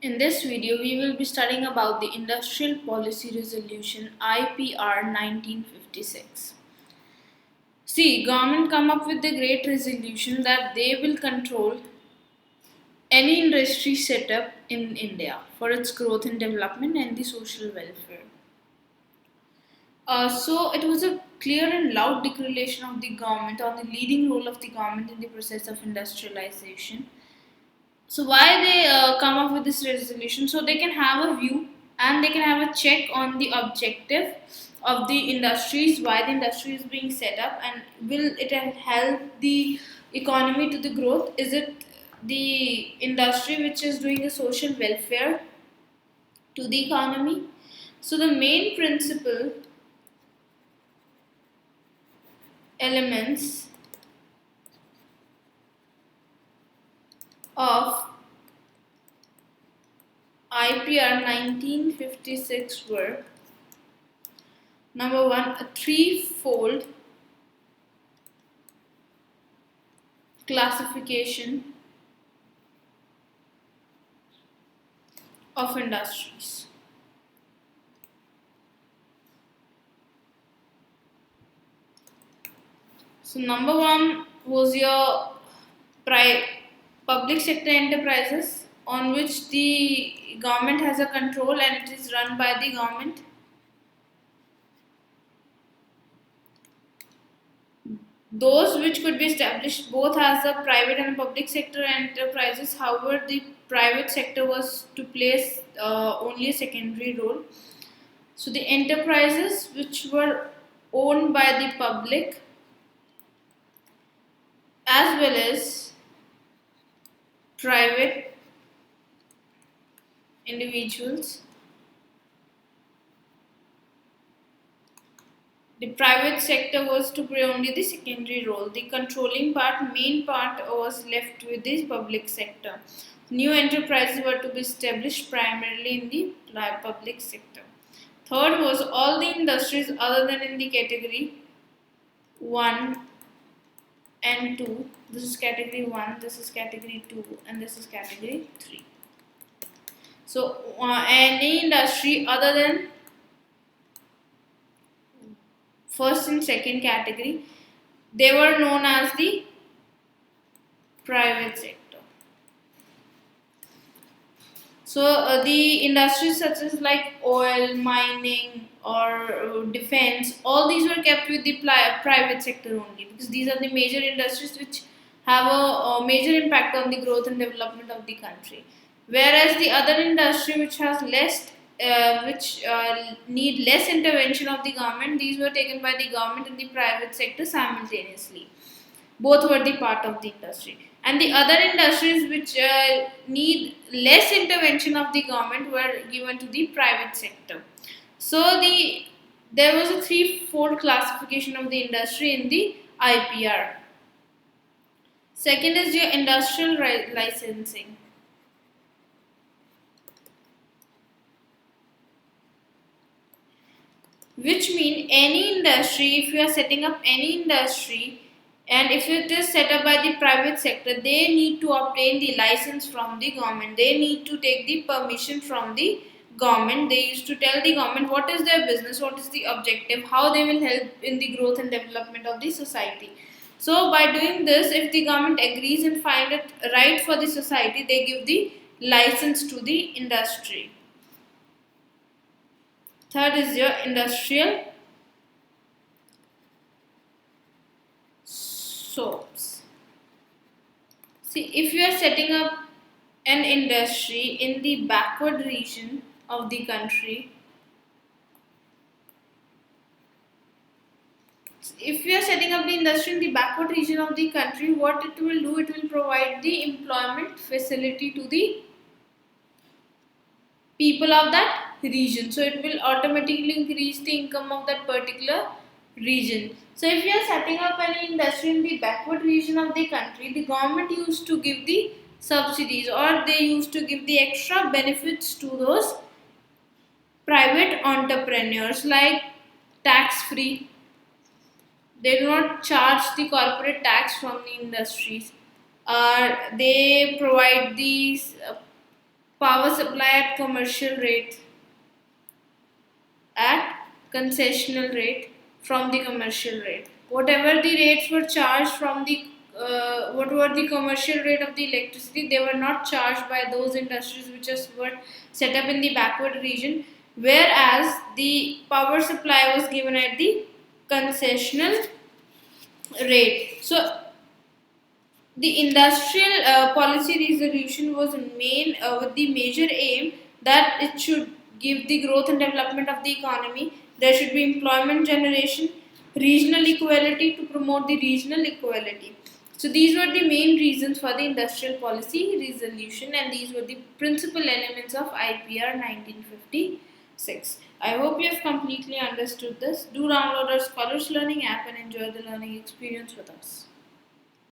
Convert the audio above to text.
In this video, we will be studying about the Industrial Policy Resolution IPR 1956. See, government come up with the great resolution that they will control any industry set up in India for its growth and development and the social welfare. So it was a clear and loud declaration of the government on the leading role of the government in the process of industrialization. So why they come up with this resolution? So they can have a view and they can have a check on the objective of the industries, why the industry is being set up, and will it help the economy to the growth? Is it the industry which is doing a social welfare to the economy? So the main principle elements of IPR 1956 were: number one, a threefold classification of industries. So, number one was your public sector enterprises on which the government has a control and it is run by the government. Those which could be established both as a private and public sector enterprises. However, the private sector was to play only a secondary role. So the enterprises which were owned by the public as well as private individuals. The private sector was to play only the secondary role. The controlling part, main part, was left with the public sector. New enterprises were to be established primarily in the public sector. Third was all the industries other than in the category 1 and 2. This is category 1, this is category 2, and this is category 3. So, any industry other than first and second category, they were known as the private sector. So the industries such as like oil, mining, or defense, all these were kept with the private sector only, because these are the major industries which have a major impact on the growth and development of the country. Whereas the other industry which has less which need less intervention of the government, these were taken by the government and the private sector simultaneously. Both were the part of the industry, and the other industries which need less intervention of the government were given to the private sector. So there was a threefold classification of the industry in the IPR. Second is your industrial licensing, which mean any industry, if you are setting up any industry and if it is set up by the private sector, they need to obtain the license from the government, they need to take the permission from the government. They used to tell the government what is their business, what is the objective, how they will help in the growth and development of the society. So by doing this, if the government agrees and find it right for the society, they give the license to the industry. Third is your industrial soaps. See, if you are setting up an industry in the backward region of the country, if you are setting up the industry in the backward region of the country, what it will do, it will provide the employment facility to the people of that region. So it will automatically increase the income of that particular region. So if you are setting up an industry in the backward region of the country, the government used to give the subsidies, or they used to give the extra benefits to those private entrepreneurs, like tax free. They do not charge the corporate tax from the industries, or they provide these power supply at commercial rate, at concessional rate from the commercial rate. Whatever the rates were charged from the what were the commercial rate of the electricity, they were not charged by those industries which were set up in the backward region, whereas the power supply was given at the concessional rate. So the industrial policy resolution was main with the major aim that it should give the growth and development of the economy. There should be employment generation, regional equality to promote the regional equality. So these were the main reasons for the industrial policy resolution, and these were the principal elements of IPR 1956. I hope you have completely understood this. Do download our Scholars Learning app and enjoy the learning experience with us.